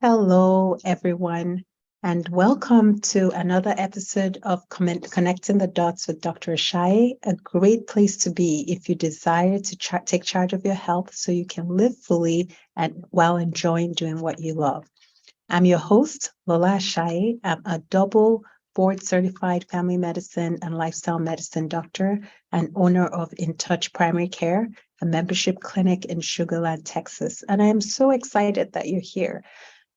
Hello, everyone, and welcome to another episode of Connecting the Dots with Dr. Ashaye, a great place to be if you desire to take charge of your health so you can live fully and while enjoying doing what you love. I'm your host, Lola Ashaye. I'm a double board certified family medicine and lifestyle medicine doctor and owner of InTouch Primary Care, a membership clinic in Sugar Land, Texas. And I am so excited that you're here.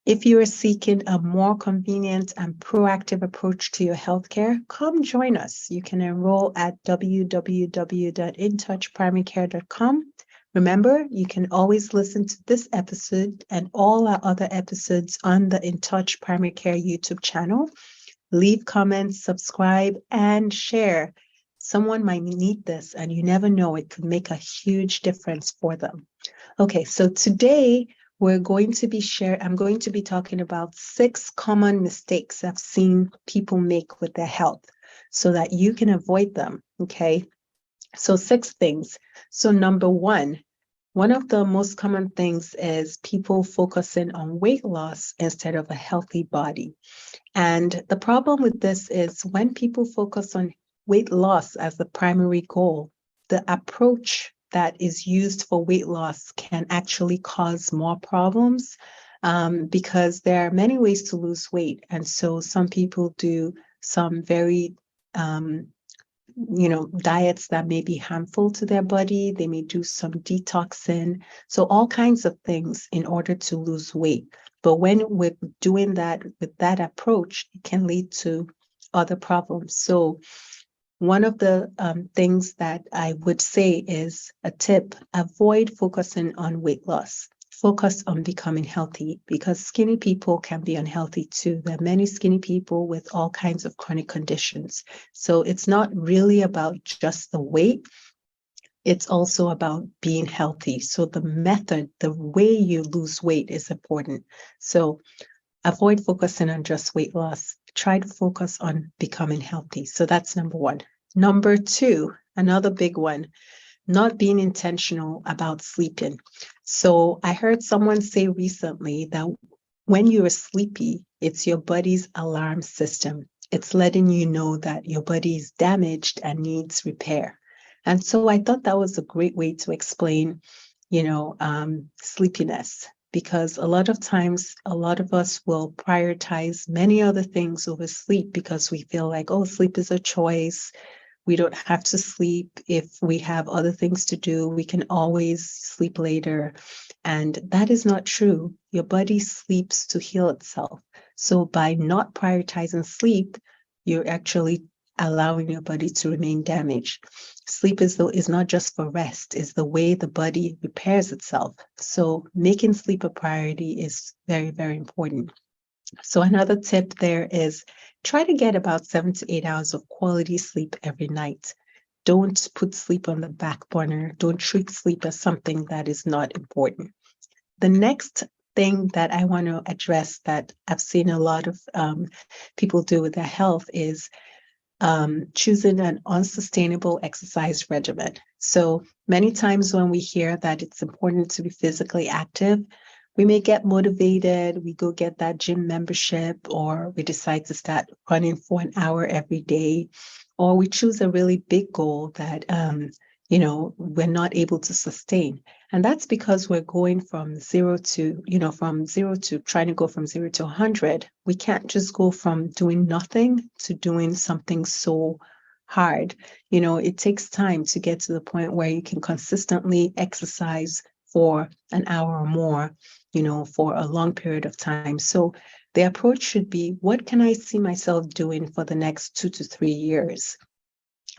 If you are seeking a more convenient and proactive approach to your healthcare, come join us. You can enroll at www.intouchprimarycare.com. Remember, you can always listen to this episode and all our other episodes on the InTouch Primary Care YouTube channel. Leave comments, subscribe, and share. Someone might need this, and you never know, it could make a huge difference for them. Okay, so today I'm going to be talking about 6 common mistakes I've seen people make with their health so that you can avoid them, okay? So 6 things. So number one of the most common things is people focusing on weight loss instead of a healthy body. And the problem with this is when people focus on weight loss as the primary goal, the approach that is used for weight loss can actually cause more problems because there are many ways to lose weight. And so some people do some very diets that may be harmful to their body. They may do some detoxing. So all kinds of things in order to lose weight. But when we're doing that with that approach, it can lead to other problems. So one of the things that I would say is a tip: avoid focusing on weight loss. Focus on becoming healthy, because skinny people can be unhealthy too. There are many skinny people with all kinds of chronic conditions. So it's not really about just the weight. It's also about being healthy. So the method, the way you lose weight is important. So avoid focusing on just weight loss. Try to focus on becoming healthy. So that's number one. Number two, another big one, not being intentional about sleeping. So I heard someone say recently that when you're sleepy, it's your body's alarm system. It's letting you know that your body is damaged and needs repair. And so I thought that was a great way to explain, sleepiness, because a lot of times, a lot of us will prioritize many other things over sleep because we feel like, oh, sleep is a choice. We don't have to sleep. If we have other things to do, we can always sleep later. And that is not true. Your body sleeps to heal itself. So by not prioritizing sleep, you're actually allowing your body to remain damaged. Sleep is not just for rest, it's the way the body repairs itself. So making sleep a priority is very, very important. So another tip there is try to get about 7 to 8 hours of quality sleep every night. Don't put sleep on the back burner. Don't treat sleep as something that is not important. The next thing that I want to address that I've seen a lot of people do with their health is choosing an unsustainable exercise regimen. So many times when we hear that it's important to be physically active, we may get motivated, we go get that gym membership, or we decide to start running for an hour every day, or we choose a really big goal that we're not able to sustain. And that's because we're going from zero to trying to go from 0 to 100. We can't just go from doing nothing to doing something so hard. It takes time to get to the point where you can consistently exercise for an hour or more, for a long period of time. So the approach should be, what can I see myself doing for the next 2 to 3 years?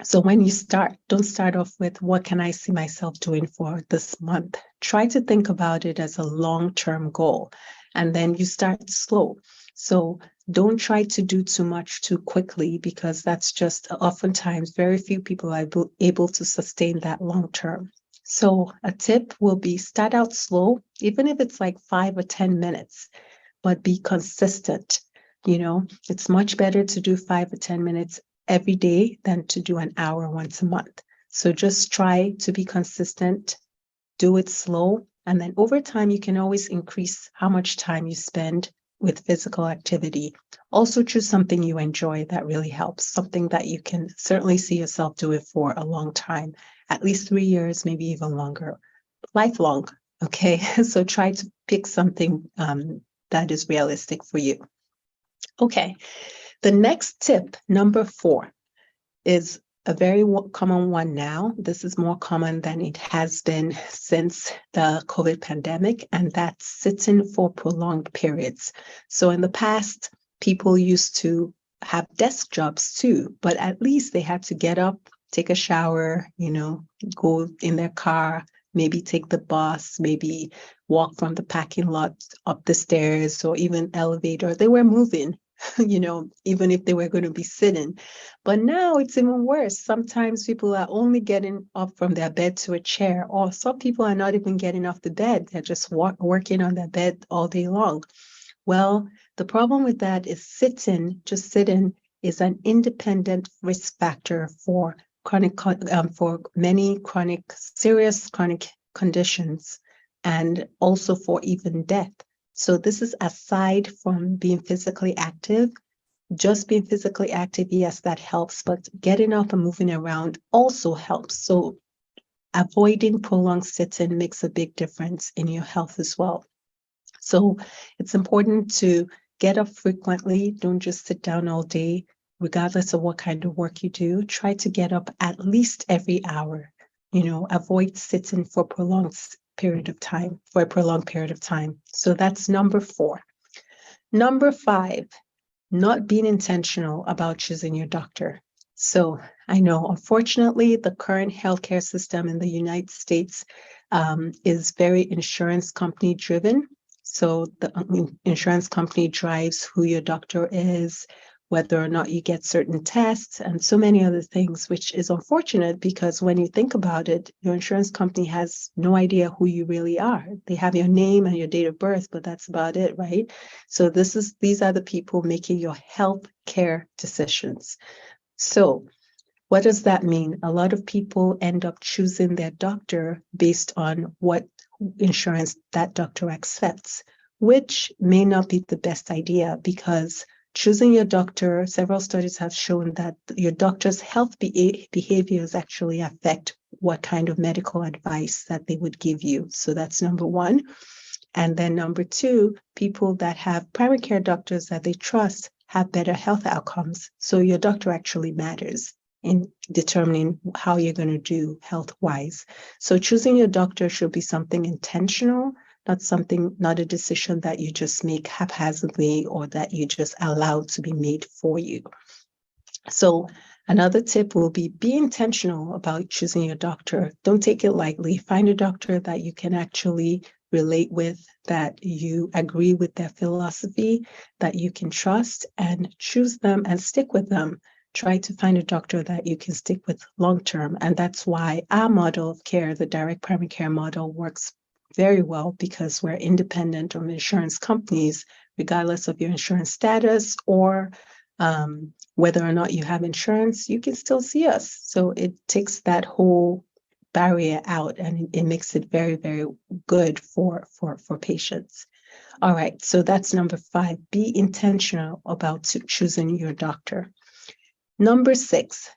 So when you start, don't start off with, what can I see myself doing for this month? Try to think about it as a long-term goal, and then you start slow. So don't try to do too much too quickly, because that's just oftentimes very few people are able to sustain that long-term. So a tip will be, start out slow, even if it's like 5 or 10 minutes, but be consistent. It's much better to do 5 or 10 minutes every day than to do an hour once a month. So just try to be consistent, do it slow, And then over time, you can always increase how much time you spend with physical activity. Also choose something you enjoy that really helps, something that you can certainly see yourself doing for a long time, at least 3 years, maybe even longer, lifelong. Okay, so try to pick something that is realistic for you. Okay, the next tip, number 4, is a very common one now. This is more common than it has been since the COVID pandemic, and that's sitting for prolonged periods. So in the past, people used to have desk jobs too, but at least they had to get up, take a shower, go in their car, maybe take the bus, maybe walk from the parking lot up the stairs or even elevator. They were moving, even if they were going to be sitting. But now it's even worse. Sometimes people are only getting up from their bed to a chair, or some people are not even getting off the bed. They're just working on their bed all day long. Well, the problem with that is just sitting is an independent risk factor for many serious chronic conditions, and also for even death. So this is aside from being physically active. Just being physically active, yes, that helps, but getting up and moving around also helps. So avoiding prolonged sitting makes a big difference in your health as well. So it's important to get up frequently. Don't just sit down all day, regardless of what kind of work you do. Try to get up at least every hour. Avoid sitting for a prolonged period of time. So that's number 4. Number 5, not being intentional about choosing your doctor. So I know, unfortunately, the current healthcare system in the United States is very insurance company driven. So the insurance company drives who your doctor is, whether or not you get certain tests, and so many other things, which is unfortunate because when you think about it, your insurance company has no idea who you really are. They have your name and your date of birth, but that's about it, right? So these are the people making your health care decisions. So what does that mean? A lot of people end up choosing their doctor based on what insurance that doctor accepts, which may not be the best idea, because choosing your doctor, several studies have shown that your doctor's health behaviors actually affect what kind of medical advice that they would give you. So that's number 1. And then number 2, people that have primary care doctors that they trust have better health outcomes. So your doctor actually matters in determining how you're going to do health-wise. So choosing your doctor should be something intentional, not a decision that you just make haphazardly or that you just allow to be made for you. So another tip will be intentional about choosing your doctor. Don't take it lightly. Find a doctor that you can actually relate with, that you agree with their philosophy, that you can trust, and choose them and stick with them. Try to find a doctor that you can stick with long-term. And that's why our model of care, the direct primary care model, works very well, because we're independent of insurance companies, regardless of your insurance status or whether or not you have insurance, you can still see us. So it takes that whole barrier out, and it makes it very, very good for patients. All right, so that's number 5. Be intentional about choosing your doctor. Number 6,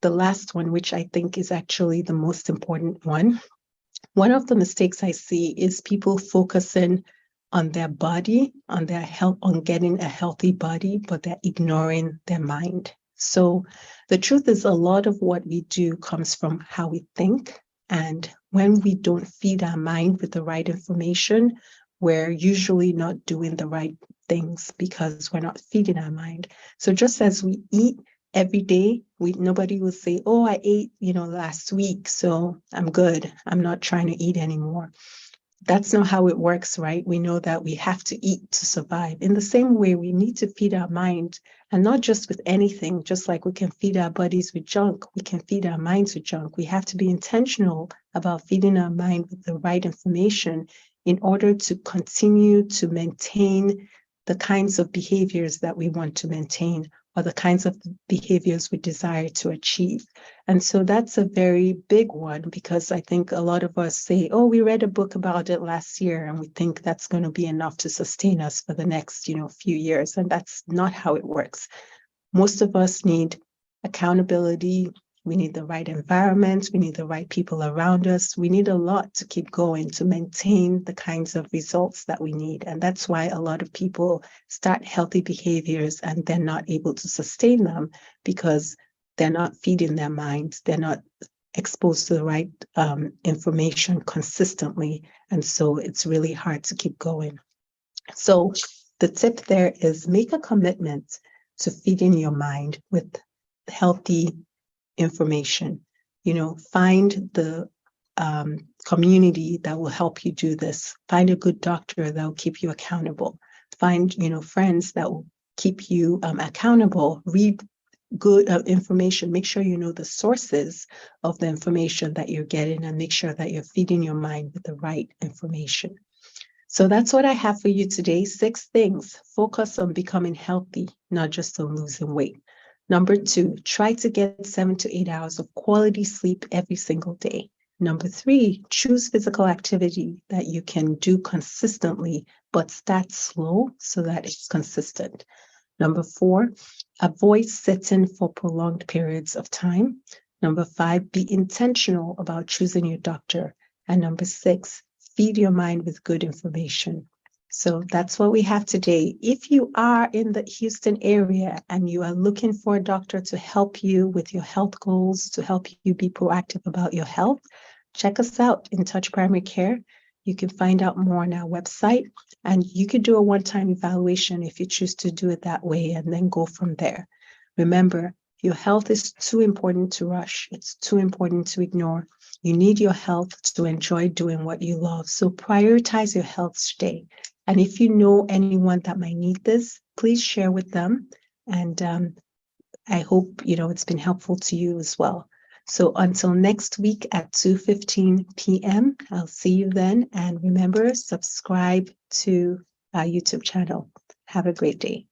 the last one, which I think is actually the most important one. One of the mistakes I see is people focusing on their body, on their health, on getting a healthy body, but they're ignoring their mind. So the truth is, a lot of what we do comes from how we think. And when we don't feed our mind with the right information, we're usually not doing the right things because we're not feeding our mind. So just as we eat every day, nobody will say, oh, I ate, last week, so I'm good. I'm not trying to eat anymore. That's not how it works, right? We know that we have to eat to survive. In the same way, we need to feed our mind, and not just with anything. Just like we can feed our bodies with junk, we can feed our minds with junk. We have to be intentional about feeding our mind with the right information in order to continue to maintain the kinds of behaviors that we want to maintain or the kinds of behaviors we desire to achieve. And so that's a very big one, because I think a lot of us say, oh, we read a book about it last year, and we think that's going to be enough to sustain us for the next, few years. And that's not how it works. Most of us need accountability. We need the right environment. We need the right people around us. We need a lot to keep going, to maintain the kinds of results that we need. And that's why a lot of people start healthy behaviors and they're not able to sustain them, because they're not feeding their minds. They're not exposed to the right information consistently. And so it's really hard to keep going. So the tip there is make a commitment to feeding your mind with healthy information. Find the community that will help you do this. Find a good doctor that will keep you accountable. Find, friends that will keep you accountable. Read good information. Make sure you know the sources of the information that you're getting, and make sure that you're feeding your mind with the right information. So that's what I have for you today. 6 things. Focus on becoming healthy, not just on losing weight. Number 2, try to get 7 to 8 hours of quality sleep every single day. Number 3, choose physical activity that you can do consistently, but start slow so that it's consistent. Number 4, avoid sitting for prolonged periods of time. Number 5, be intentional about choosing your doctor. And number 6, feed your mind with good information. So that's what we have today. If you are in the Houston area and you are looking for a doctor to help you with your health goals, to help you be proactive about your health, check us out, InTouch Primary Care. You can find out more on our website, and you could do a one-time evaluation if you choose to do it that way, and then go from there. Remember, your health is too important to rush. It's too important to ignore. You need your health to enjoy doing what you love. So prioritize your health today. And if you know anyone that might need this, please share with them. And I hope, it's been helpful to you as well. So until next week at 2:15 p.m., I'll see you then. And remember, subscribe to our YouTube channel. Have a great day.